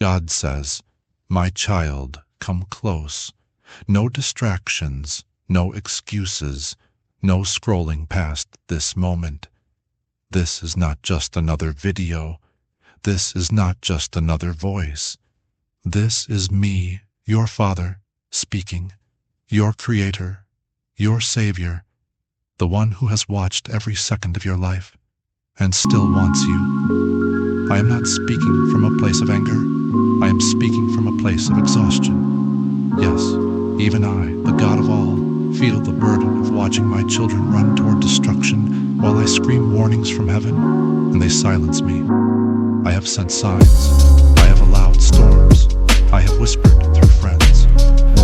God says, "My child, come close. No distractions, no excuses, no scrolling past this moment. This is not just another video. This is not just another voice. This is me, your Father, speaking, your Creator, your Savior, the one who has watched every second of your life and still wants you. I am not speaking from a place of anger. I am speaking from a place of exhaustion. Yes, even I, the God of all, feel the burden of watching my children run toward destruction while I scream warnings from heaven and they silence me. I have sent signs. I have allowed storms. I have whispered through friends.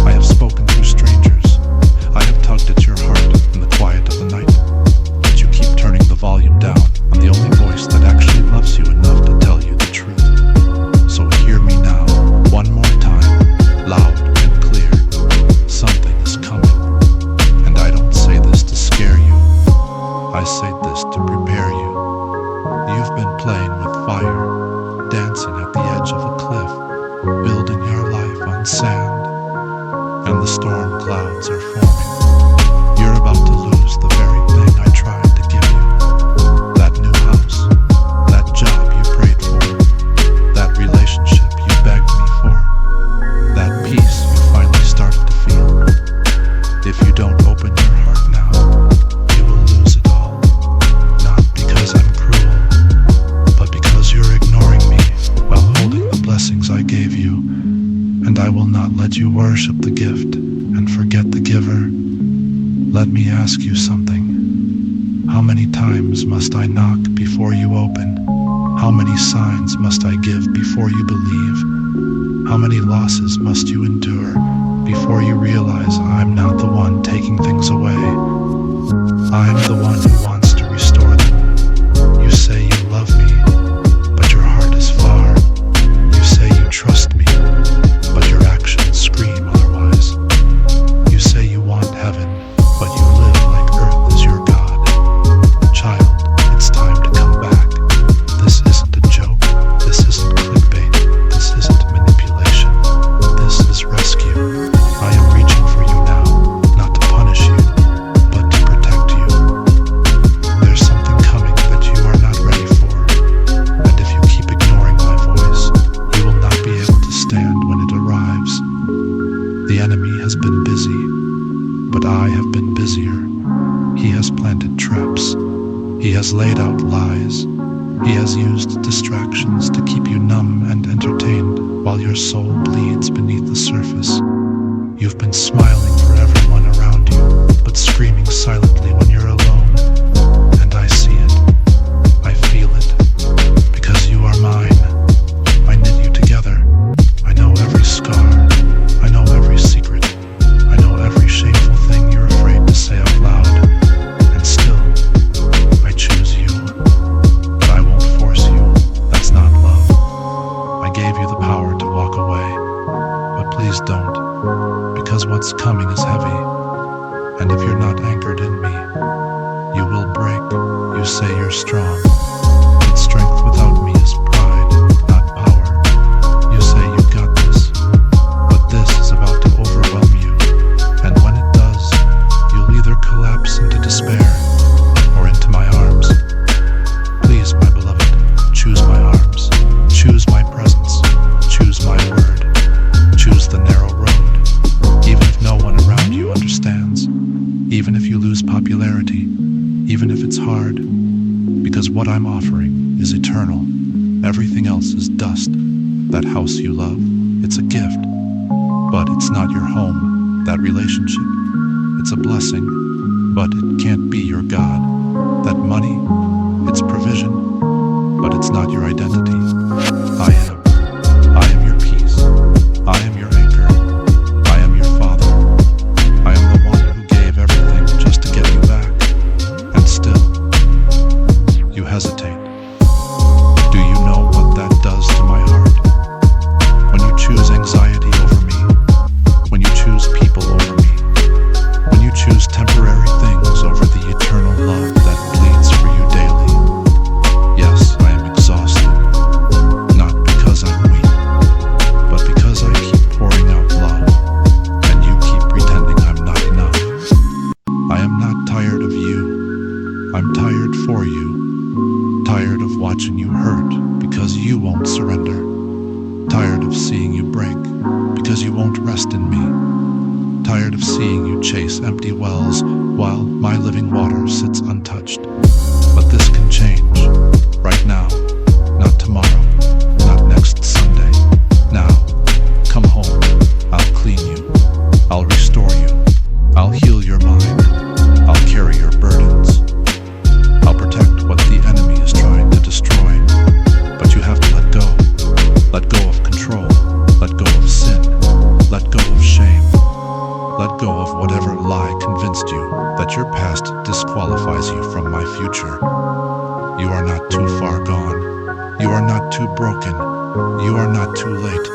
I have spoken through strangers. I have tugged at your heart in the quiet of the night. But you keep turning the volume down on the only voice that actually loves you enough to tell you the truth. So hear me now, one more time, loud and clear. Something is coming. And I don't say this to scare you. I say this to prepare you. You've been playing with fire, dancing at the edge of a cliff, building your life on sand, and the storm clouds are forming. You're about to lose the very thing I tried to give you. That new house, that job you prayed for, that relationship you begged me for, that peace you finally started to feel. If you don't open your heart now, you will lose it all. Not because I'm cruel, but because you're ignoring me while holding the blessings I gave you. And I will not let you worship the gift and forget the giver. Let me ask you something. How many times must I knock before you open? How many signs must I give before you believe? How many losses must you endure before you realize I'm not the one taking things away? I'm the one who wants to restore them. You say you love me, but your heart is far. You say you trust me, but your actions scream otherwise. You say you want heaven, but you live like earth is your God. Child, it's time to come back. This isn't a joke. This isn't clickbait. This isn't manipulation. This is rescue. I am reaching for you now, not to punish you, but to protect you. There's something coming that you are not ready for, and if you keep ignoring my voice, you will not be able to stand when it arrives. The enemy has been busy, but I have been busier. He has planted traps. He has laid out lies. He has used distractions to keep you numb and entertained while your soul bleeds beneath the surface. You've been smiling for everyone around you, but screaming silently when you're alone. And I see it. I feel it. Because you are mine. I knit you together. I know every scar. I know every secret. I know every shameful thing you're afraid to say out loud. And still, I choose you. But I won't force you. That's not love. I gave you the power to walk away. But please don't. Because what's coming is heavy. And if you're not anchored in me, you will break. You say you're strong. But strength without me is pride, not power. You say you've got this. But this is about to overwhelm you. And when it does, you'll either collapse into despair or into my arms. Please, my beloved, choose my arms. Choose my presence. Choose my word. Choose the narrow road. Even if no one around you understands. Even if you lose popularity. Even if it's hard. Because what I'm offering is eternal. Everything else is dust. That house you love, it's a gift. But it's not your home, that relationship. It's a blessing, but it can't be your God. That money, it's provision, but it's not your identity. I am your peace. I am your anchor. I am your Father. I am the one who gave everything just to get you back. And still, you hesitate. Do you know what that does to my heart? When you choose anxiety over me, when you choose people over me, when you choose temporary things over the eternal love that bleeds for you daily. Yes, I am exhausted. seeing you break, because you won't rest in me. Tired of seeing you chase empty wells while my living water sits untouched. But this can change, right now, not tomorrow, not next Sunday. Now, come home, I'll clean you, I'll restore you, I'll heal your mind, I'll carry your burdens. I'll protect what the enemy is trying to destroy. But you have to let go. Let go of control. Let go of sin. Let go of shame. Let go of whatever lie convinced you that your past disqualifies you from my future. You are not too far gone. You are not too broken. You are not too late.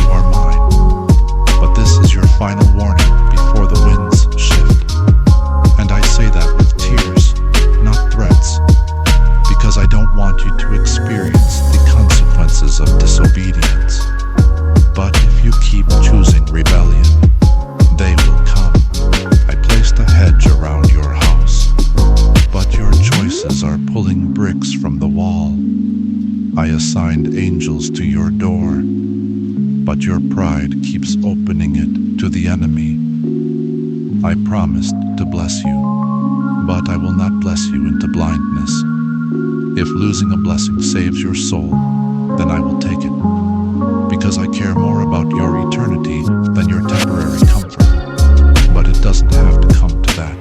You are mine. But this is your final warning before the winds shift. And I say that with tears, not threats, because I don't want you to experience the consequences of disobedience. But if you keep choosing rebellion, they will come. I placed a hedge around your house, but your choices are pulling bricks from the wall. I assigned angels to your door, but your pride keeps opening it to the enemy. I promised to bless you, but I will not bless you into blindness. If losing a blessing saves your soul, then I will take it, because I care more about your eternity than your temporary comfort. But it doesn't have to come to that.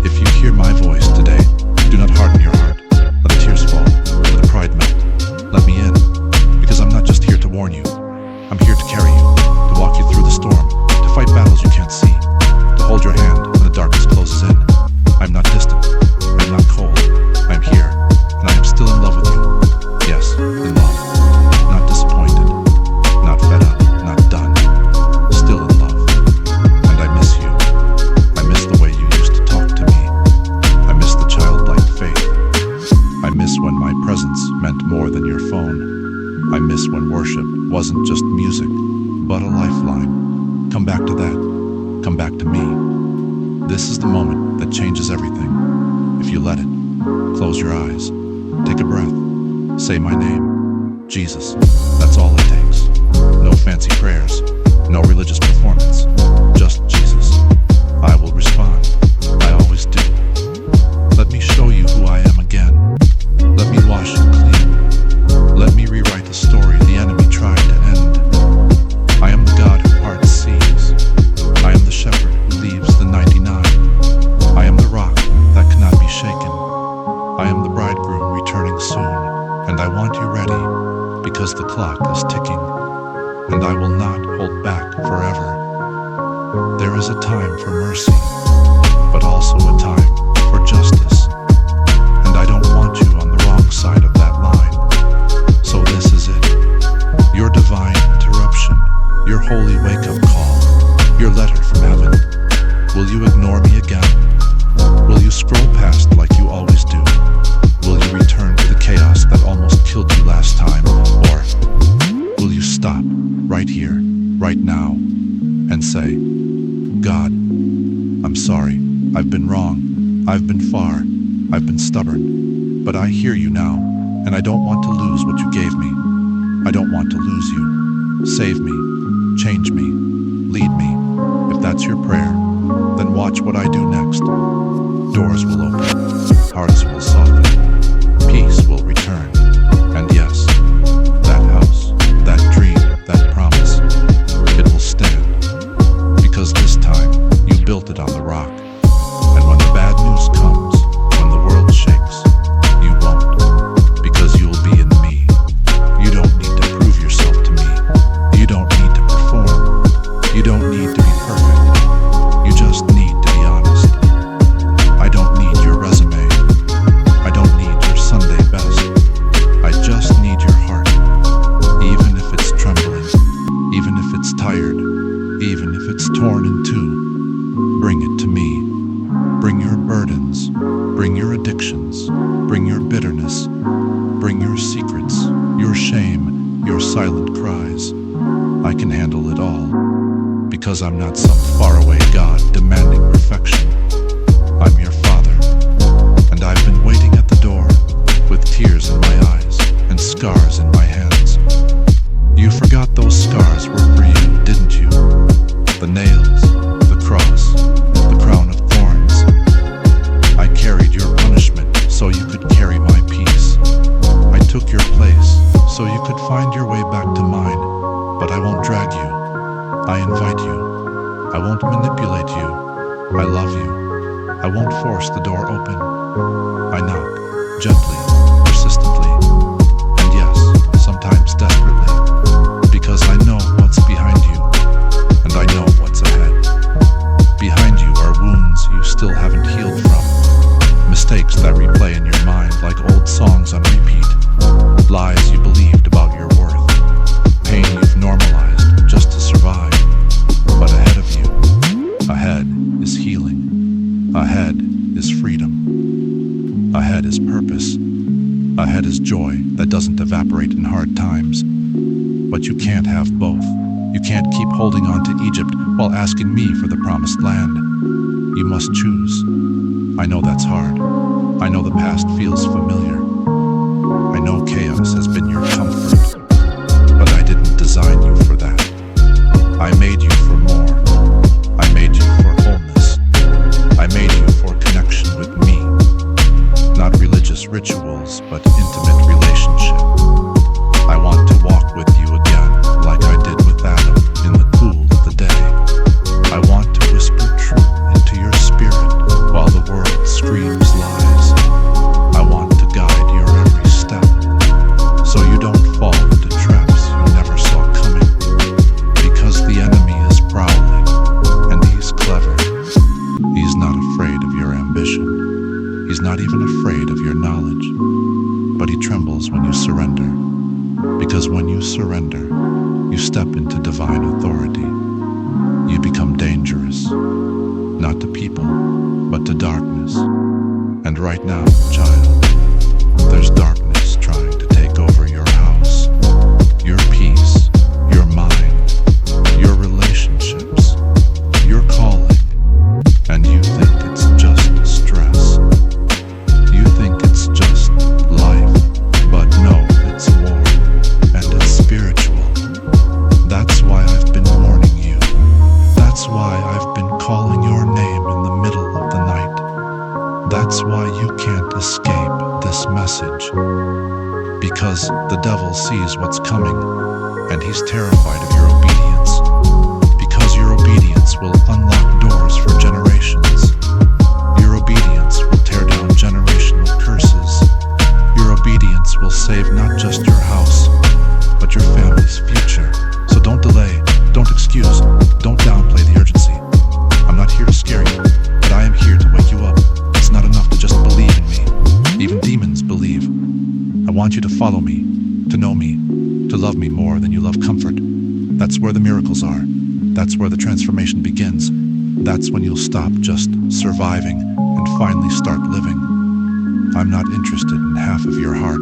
If you hear my voice today, do not harden your heart. Let the tears fall, let the pride melt. Let me in, because I'm not just here to warn you. I'm here to carry you, to walk you through the storm, to fight battles you can't see, to hold your hand when the darkness closes in. I'm not distant, I'm not cold, I'm here, and I am still in love with you. Yes, in love. Not disappointed, not fed up, not done. Still in love. And I miss you. I miss the way you used to talk to me. I miss the childlike faith. I miss when my presence meant more than your phone. I miss when worship wasn't just music, but a lifeline. Come back to that. Come back to me. This is the moment that changes everything. If you let it, close your eyes, take a breath, say my name, Jesus. That's all it takes. No fancy prayers, no religious performance, just Jesus. I will respond. I always do. Let me show you who I am again. Let me wash you clean. Let me rewrite the story the enemy tried to end. I am the God who parts seas. I am the shepherd who leaves the 99. I am the rock that cannot be shaken. I am the bridegroom returning soon, and I want you ready, because the clock is ticking, and I will not hold back forever. There is a time for mercy, but also a time for justice, and I don't want you on the wrong side of that line. So this is it, your divine interruption, your holy wake-up call, your letter from heaven. Will you ignore me again? Will you scroll past like you always do? Will you return to the chaos that almost killed you last time? Or will you stop right here, right now, and say, God, I'm sorry. I've been wrong. I've been far. I've been stubborn. But I hear you now, and I don't want to lose what you gave me. I don't want to lose you. Save me. Change me. Lead me. If that's your prayer, then watch what I do next. Doors will open. Hearts will soften. Peace will return. And yes, that house, that dream, that promise, it will stand. Because this time, you built it on the rock. And when the bad news comes, when the world shakes, you won't. Because you'll be in me. You don't need to prove yourself to me. You don't need to perform. You don't need to be perfect. You just need to be honest. I don't need your resume. I don't need your Sunday best. I just need your heart. Even if it's trembling, even if it's tired, even if it's torn in two, bring it to me. Bring your burdens, bring your addictions, bring your bitterness, bring your secrets, your shame, your silent cries. I can handle it all, because I'm not some faraway God demanding perfection. I'm your Father, and I've been waiting at the door with tears in my eyes and scars in my hands. You forgot back to mine, but I won't drag you. I invite you. I won't manipulate you. I love you. I won't force the door open. I knock, gently, persistently, and yes, sometimes desperately, because I know what's behind you, and I know what's ahead. Behind you are wounds you still haven't healed from, mistakes that replay in your mind like old songs on repeat, lies you believed about your worth, pain you've normalized just to survive. But ahead of you, ahead is healing, ahead is freedom, ahead is purpose, ahead is joy that doesn't evaporate in hard times. But you can't have both. You can't keep holding on to Egypt while asking me for the promised land. You must choose. I know that's hard. I know the past feels familiar. I know chaos has been your comfort, but I didn't design you for that. I made you for more. I made you for wholeness. I made you for connection with me. Not religious rituals, but intimate relationship. I want to walk with you again, like I did with Adam in the cool of the day. I want to whisper truth into your spirit while the world screams lies. I want to guide your every step, so you don't fall into traps you never saw coming. Because the enemy is prowling, and he's clever. He's not afraid of your ambition. He's not even afraid of your knowledge. But he trembles when you surrender. Because when you surrender, you step into divine authority. You become dangerous, not to people, but to darkness. And right now, child, there's darkness trying to take over your house, your peace, your mind, your relationships, your calling. And you think it's just stress. You think it's just life, but no, it's war, and it's spiritual. That's why I've been warning you. That's why I've been calling your name in the middle of the night. That's why you can't escape this message. Because the devil sees what's coming, and he's terrified of your obedience. Because your obedience will unlock doors for generations. Your obedience will tear down generational curses. Your obedience will save not just your house, but your family's future. So don't delay, don't excuse, don't downplay the urgency. I'm not here to scare you, but I am here to wake you up. It's not enough to just believe in me. Even demons believe. I want you to follow me, to know me, to love me more than you love comfort. That's where the miracles are. That's where the transformation begins. That's when you'll stop just surviving and finally start living. I'm not interested in half of your heart.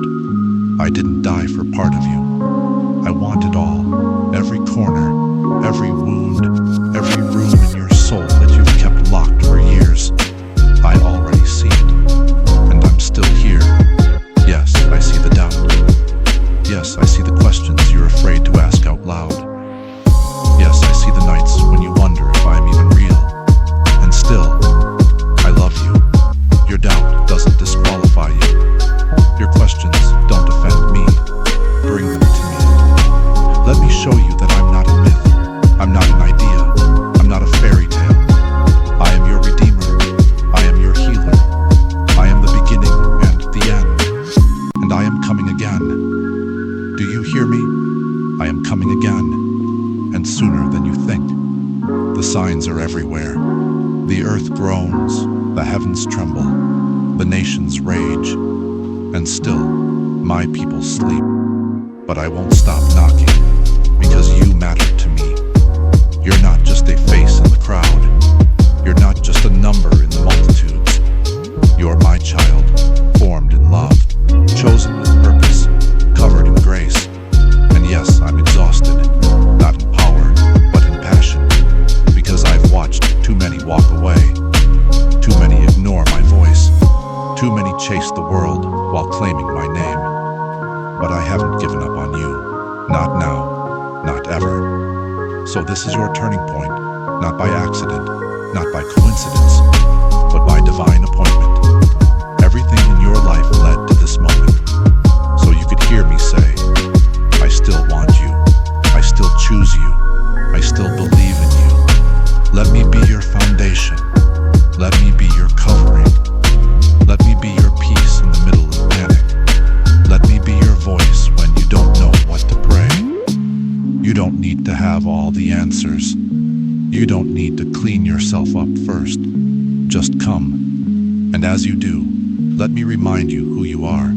I didn't die for part of you. I want it all. Every corner, every wound, every room in your soul that you've kept locked for years. I already see it. And I'm still here. Yes, I see the doubt. Yes, I see the questions you're afraid to ask out loud. Yes, I see the nights when you wonder if I'm even real. And still, I love you. Your doubt doesn't disqualify you. Your questions don't offend me. Bring them to me. Let me show you that I'm not a myth. I'm not an idea. I'm not a fairy tale. I am your redeemer. I am your healer. I am the beginning and the end. And I am coming again. Do you hear me? I am coming again. And sooner than you think. The signs are everywhere. The earth groans, the heavens tremble, the nations rage, and still my people sleep. But I won't stop knocking, because you matter to me. You're not just a face in the crowd. You're not just a number in the multitudes. You're my child, formed in love, chosen with purpose, covered in grace. And yes, I'm exhausted, not in power, but in passion, because I've watched too many walk away, too many ignore my voice, too many chase the world while claiming my name. But I haven't given up on you, not now, not ever. So this is your turning point, not by accident, not by coincidence, but by divine appointment. Everything in your life led to this moment, so you could hear me say, I still want you. You don't need to have all the answers. You don't need to clean yourself up first. Just come. And as you do, let me remind you who you are.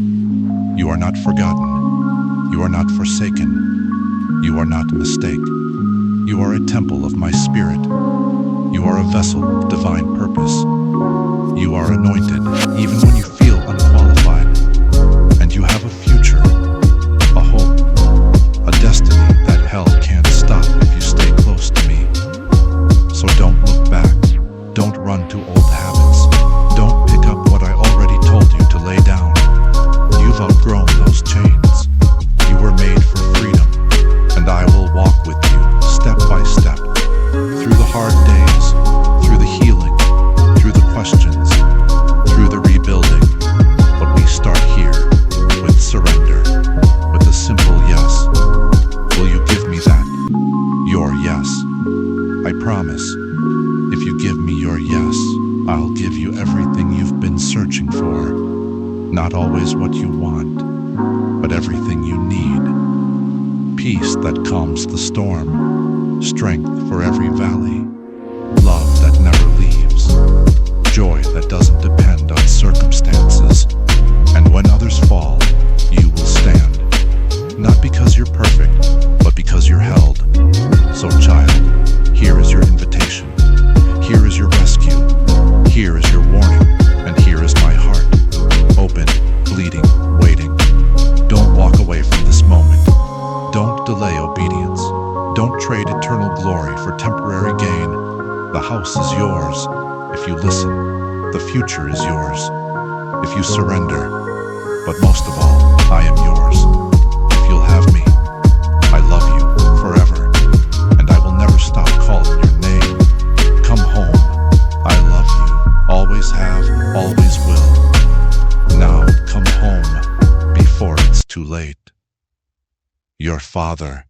You are not forgotten. You are not forsaken. You are not a mistake. You are a temple of my spirit. You are a vessel of divine purpose. You are anointed even when you feel unqualified. And you have a future, a hope, a destiny that hell can't stop if you stay close to me. So don't look back. Don't run to old habits. Don't pick up what I already told you to lay down. You've outgrown those chains. You were made for freedom, and I will walk with you step by step, through the hard days, through the healing, through the questions, through the rebuilding. But we start here with surrender, with a simple yes. Will you give me that? Your yes. I promise. If you give me your yes, I'll give you everything you've been searching for. Not always what you want, but everything you need. Peace that calms the storm, strength for every valley, love that never leaves, joy that doesn't depend on circumstances. And when others fall, you will stand. Not because you're perfect, but because you're held. So child, here is your invitation. Here is your rescue. Here is your warning. And here is my heart. Open, bleeding, waiting. Don't walk away from this moment. Don't delay obedience. Don't trade eternal glory for temporary gain. The house is yours. If you listen, the future is yours. If you surrender, but most of all, I am yours. If you'll have me, I love you forever, and I will never stop calling your name. Come home. I love you. Always have, always will. Now come home before it's too late. Your father.